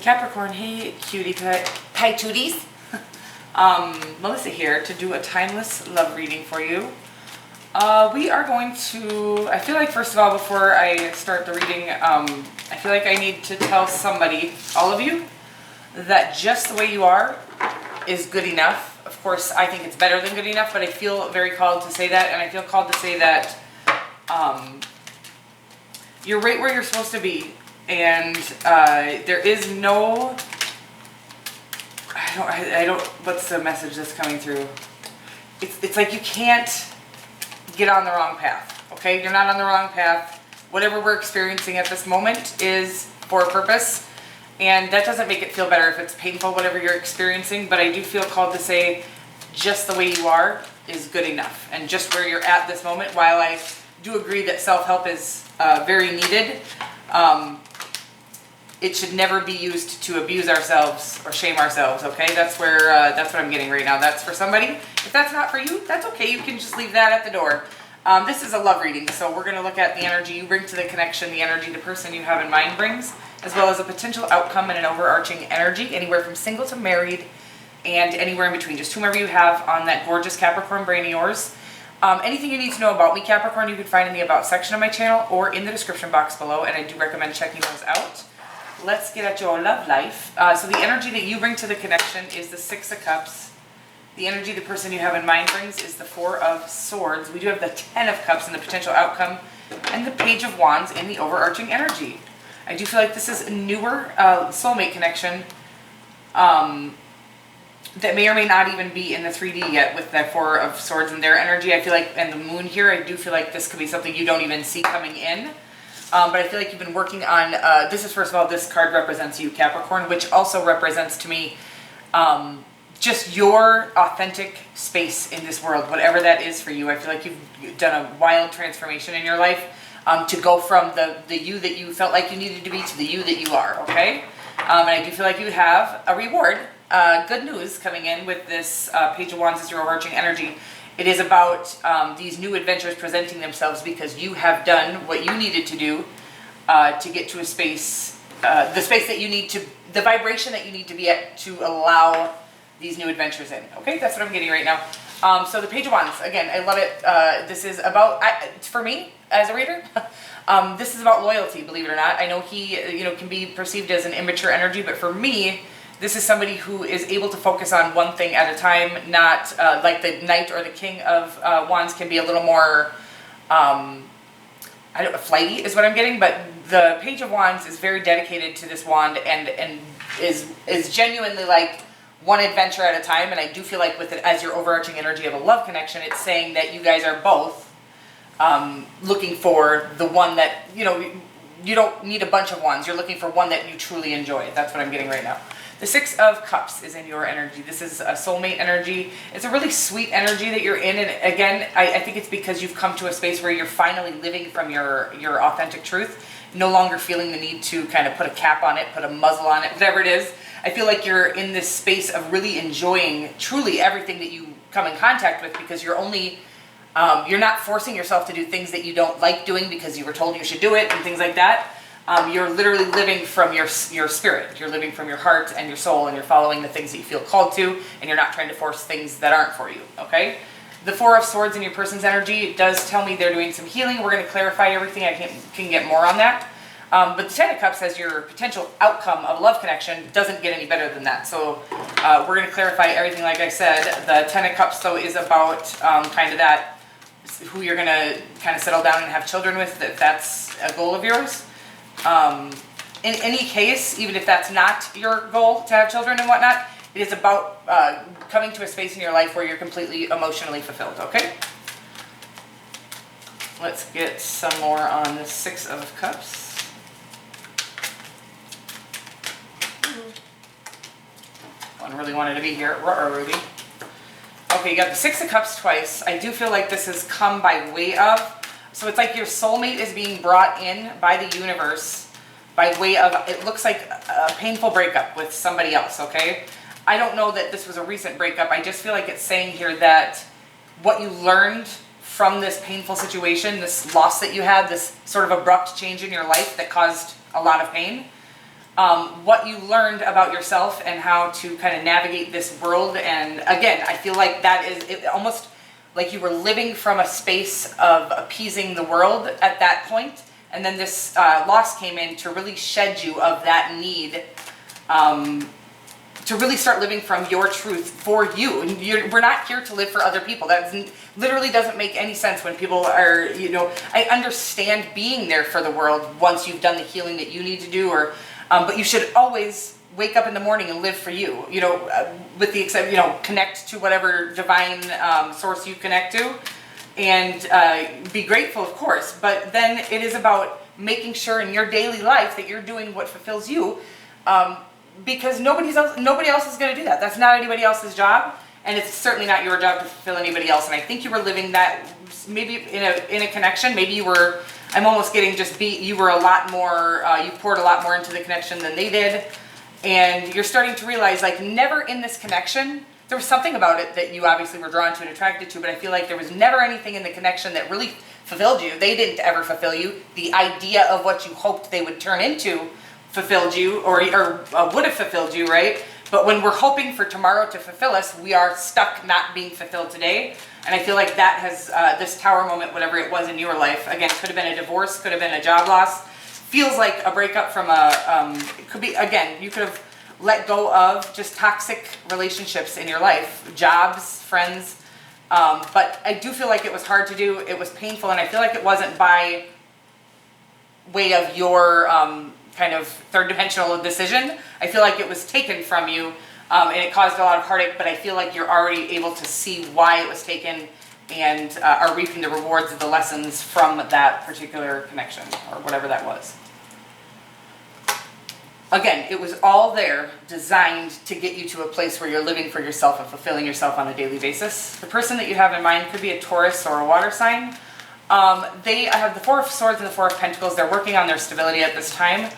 Capricorn, hey cutie pie tooties. Melissa here to do a timeless love reading for you. We are going to, I feel like first of all, before I start the reading, I feel like I need to tell somebody, all of you, that just the way you are is good enough. Of course, I think it's better than good enough, but I feel very called to say that, and I feel called to say that you're right where you're supposed to be, and there is no, I don't, what's the message that's coming through? It's like you can't get on the wrong path, okay? You're not on the wrong path. Whatever we're experiencing at this moment is for a purpose, and that doesn't make it feel better if it's painful, whatever you're experiencing, but I do feel called to say just the way you are is good enough, and just where you're at this moment, while I do agree that self-help is very needed, it should never be used to abuse ourselves or shame ourselves, okay? That's where, that's what I'm getting right now. That's for somebody. If that's not for you, that's okay. You can just leave that at the door. This is a love reading, so we're going to look at the energy you bring to the connection, the energy the person you have in mind brings, as well as a potential outcome and an overarching energy, anywhere from single to married and anywhere in between. Just whomever you have on that gorgeous Capricorn brain of yours. Anything you need to know about me, Capricorn, you can find in the About section of my channel or in the description box below, and I do recommend checking those out. Let's get at your love life. So the energy that you bring to the connection is the Six of Cups. The energy the person you have in mind brings is the Four of Swords. We do have the Ten of Cups in the potential outcome, and the Page of Wands in the overarching energy. I do feel like this is a newer soulmate connection that may or may not even be in the 3D yet with the Four of Swords and their energy. I feel like, and the Moon here, I do feel like this could be something you don't even see coming in. But I feel like you've been working on, this is, first of all, this card represents you, Capricorn, which also represents to me just your authentic space in this world, whatever that is for you. I feel like you've done a wild transformation in your life to go from the you that you felt like you needed to be to the you that you are, okay? And I do feel like you have a reward, good news coming in with this Page of Wands as your overarching energy. It is about these new adventures presenting themselves because you have done what you needed to do to get to a space, the space that you need to, the vibration that you need to be at to allow these new adventures in. Okay, that's what I'm getting right now. So the Page of Wands, again, I love it. This is about, for me as a reader, this is about loyalty, believe it or not. I know he, can be perceived as an immature energy, but for me, this is somebody who is able to focus on one thing at a time, not like the Knight or the King of Wands can be a little more, flighty is what I'm getting, but the Page of Wands is very dedicated to this wand and is genuinely like one adventure at a time, and I do feel like with it as your overarching energy of a love connection, it's saying that you guys are both looking for the one that, you don't need a bunch of wands, you're looking for one that you truly enjoy. That's what I'm getting right now. The Six of Cups is in your energy. This is a soulmate energy. It's a really sweet energy that you're in. And again, I think it's because you've come to a space where you're finally living from your authentic truth, no longer feeling the need to kind of put a cap on it, put a muzzle on it, whatever it is. I feel like you're in this space of really enjoying truly everything that you come in contact with, because you're only, you're not forcing yourself to do things that you don't like doing because you were told you should do it and things like that. You're literally living from your spirit. You're living from your heart and your soul, and you're following the things that you feel called to, and you're not trying to force things that aren't for you, okay? The Four of Swords in your person's energy does tell me they're doing some healing. We're going to clarify everything. I can get more on that. But the Ten of Cups as your potential outcome of a love connection doesn't get any better than that. So we're going to clarify everything like I said. The Ten of Cups, though, is about kind of that, who you're going to kind of settle down and have children with, if that's a goal of yours. In any case, even if that's not your goal to have children and whatnot, it is about coming to a space in your life where you're completely emotionally fulfilled, okay? Let's get some more on the Six of Cups. One really wanted to be here. Ruby. Okay, you got the Six of Cups twice. I do feel like this has come by way of, so it's like your soulmate is being brought in by the universe by way of, it looks like a painful breakup with somebody else, okay? I don't know that this was a recent breakup. I just feel like it's saying here that what you learned from this painful situation, this loss that you had, this sort of abrupt change in your life that caused a lot of pain, what you learned about yourself and how to kind of navigate this world. And again, I feel like that is almost like you were living from a space of appeasing the world at that point. And then this loss came in to really shed you of that need to really start living from your truth for you. We're not here to live for other people. That literally doesn't make any sense when people are, I understand being there for the world once you've done the healing that you need to do, but you should always wake up in the morning and live for you, with the exception, connect to whatever divine source you connect to, and be grateful, of course. But then it is about making sure in your daily life that you're doing what fulfills you, because nobody else is going to do that. That's not anybody else's job, and it's certainly not your job to fulfill anybody else. And I think you were living that maybe in a connection. Maybe you were. I'm almost getting you were a lot more. You poured a lot more into the connection than they did, and you're starting to realize, like, never in this connection. There was something about it that you obviously were drawn to and attracted to, but I feel like there was never anything in the connection that really fulfilled you. They didn't ever fulfill you. The idea of what you hoped they would turn into fulfilled you, or would have fulfilled you, right? But when we're hoping for tomorrow to fulfill us, we are stuck not being fulfilled today. And I feel like that has, this tower moment, whatever it was in your life, again, could have been a divorce, could have been a job loss, feels like a breakup from it could be, again, you could have let go of just toxic relationships in your life, jobs, friends, but I do feel like it was hard to do, it was painful, and I feel like it wasn't by way of your kind of third dimensional decision. I feel like it was taken from you, and it caused a lot of heartache, but I feel like you're already able to see why it was taken and are reaping the rewards of the lessons from that particular connection, or whatever that was. Again, it was all there, designed to get you to a place where you're living for yourself and fulfilling yourself on a daily basis. The person that you have in mind could be a Taurus or a water sign. They have the Four of Swords and the Four of Pentacles. They're working on their stability at this time.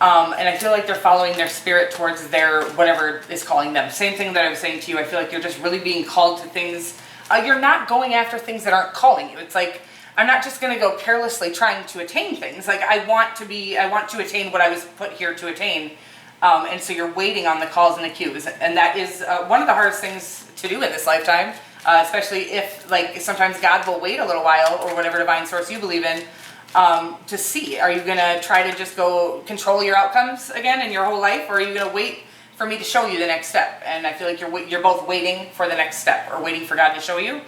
And I feel like they're following their spirit towards their whatever is calling them. Same thing that I was saying to you. I feel like you're just really being called to things. You're not going after things that aren't calling you. It's like, I'm not just going to go carelessly trying to attain things. Like, I want to attain what I was put here to attain. And so you're waiting on the calls and the cues. And that is one of the hardest things to do in this lifetime, especially if, like, sometimes God will wait a little while, or whatever divine source you believe in, to see. Are you going to try to just go control your outcomes again in your whole life, or are you going to wait for me to show you the next step? And I feel like you're both waiting for the next step, or waiting for God to show you.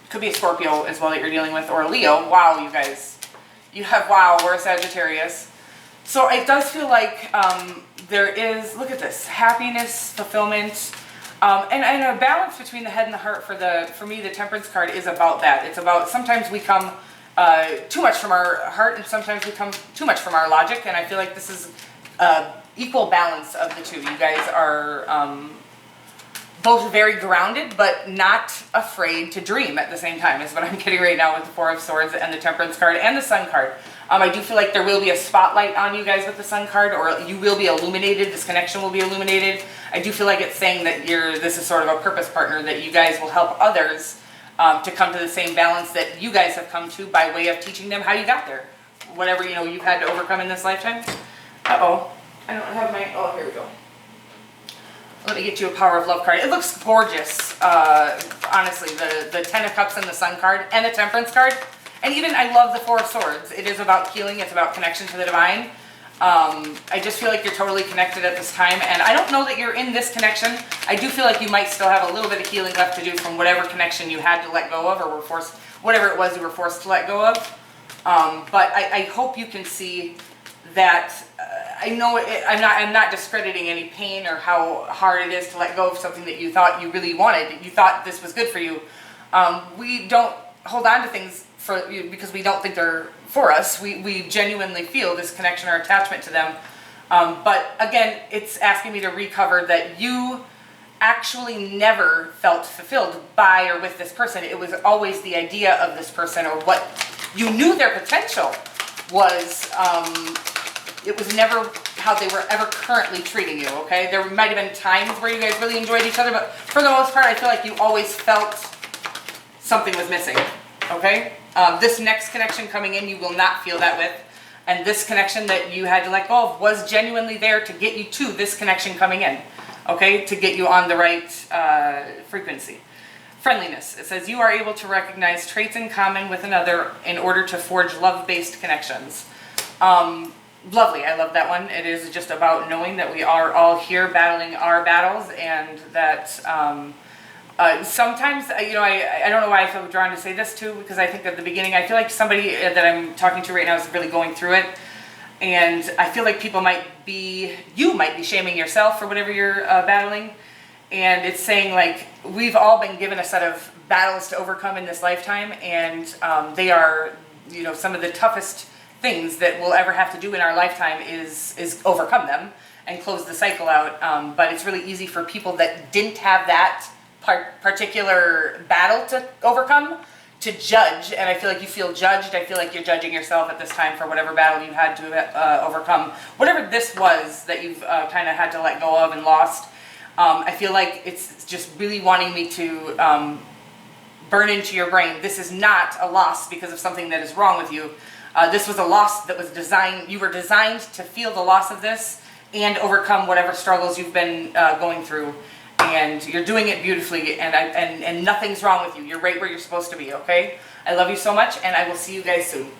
Could be a Scorpio as well that you're dealing with, or a Leo. Wow, you guys. You have, wow, we're a Sagittarius. So it does feel like there is, look at this, happiness, fulfillment, and a balance between the head and the heart. For me, the Temperance card is about that. It's about, sometimes we come too much from our heart, and sometimes we come too much from our logic, and I feel like this is equal balance of the two. You guys are both very grounded, but not afraid to dream at the same time, is what I'm getting right now with the Four of Swords and the Temperance card and the Sun card. I do feel like there will be a spotlight on you guys with the Sun card, or you will be illuminated. This connection will be illuminated. I do feel like it's saying that this is sort of a purpose partner, that you guys will help others to come to the same balance that you guys have come to by way of teaching them how you got there. Whatever, you've had to overcome in this lifetime. Uh-oh. I don't have my, oh, here we go. Let me get you a Power of Love card. It looks gorgeous, honestly, the Ten of Cups and the Sun card and the Temperance card. And even, I love the Four of Swords. It is about healing. It's about connection to the divine. I just feel like you're totally connected at this time. And I don't know that you're in this connection. I do feel like you might still have a little bit of healing left to do from whatever connection you had to let go of, or were forced, whatever it was you were forced to let go of. But I hope you can see that. I know I'm not discrediting any pain or how hard it is to let go of something that you thought you really wanted. You thought this was good for you. We don't hold on to things because we don't think they're for us. We genuinely feel this connection or attachment to them. But again, it's asking me to recover that you actually never felt fulfilled by or with this person. It was always the idea of this person, or what you knew their potential was. It was never how they were ever currently treating you, okay? There might have been times where you guys really enjoyed each other, but for the most part, I feel like you always felt something was missing, okay? This next connection coming in, you will not feel that with. And this connection that you had to let go of was genuinely there to get you to this connection coming in, okay? To get you on the right frequency. Friendliness. It says you are able to recognize traits in common with another in order to forge love-based connections. Lovely. I love that one. It is just about knowing that we are all here battling our battles, and that sometimes, I don't know why I feel drawn to say this too, because I think at the beginning, I feel like somebody that I'm talking to right now is really going through it. And I feel like you might be shaming yourself for whatever you're battling. And it's saying, like, we've all been given a set of battles to overcome in this lifetime, and they are, some of the toughest things that we'll ever have to do in our lifetime is overcome them and close the cycle out. But it's really easy for people that didn't have that particular battle to overcome to judge, and I feel like you feel judged. I feel like you're judging yourself at this time for whatever battle you had to overcome. Whatever this was that you've kind of had to let go of and lost. I feel like it's just really wanting me to burn into your brain. This is not a loss because of something that is wrong with you. This was a loss that was designed, you were designed to feel the loss of this and overcome whatever struggles you've been going through. And you're doing it beautifully, and nothing's wrong with you. You're right where you're supposed to be, okay? I love you so much, and I will see you guys soon.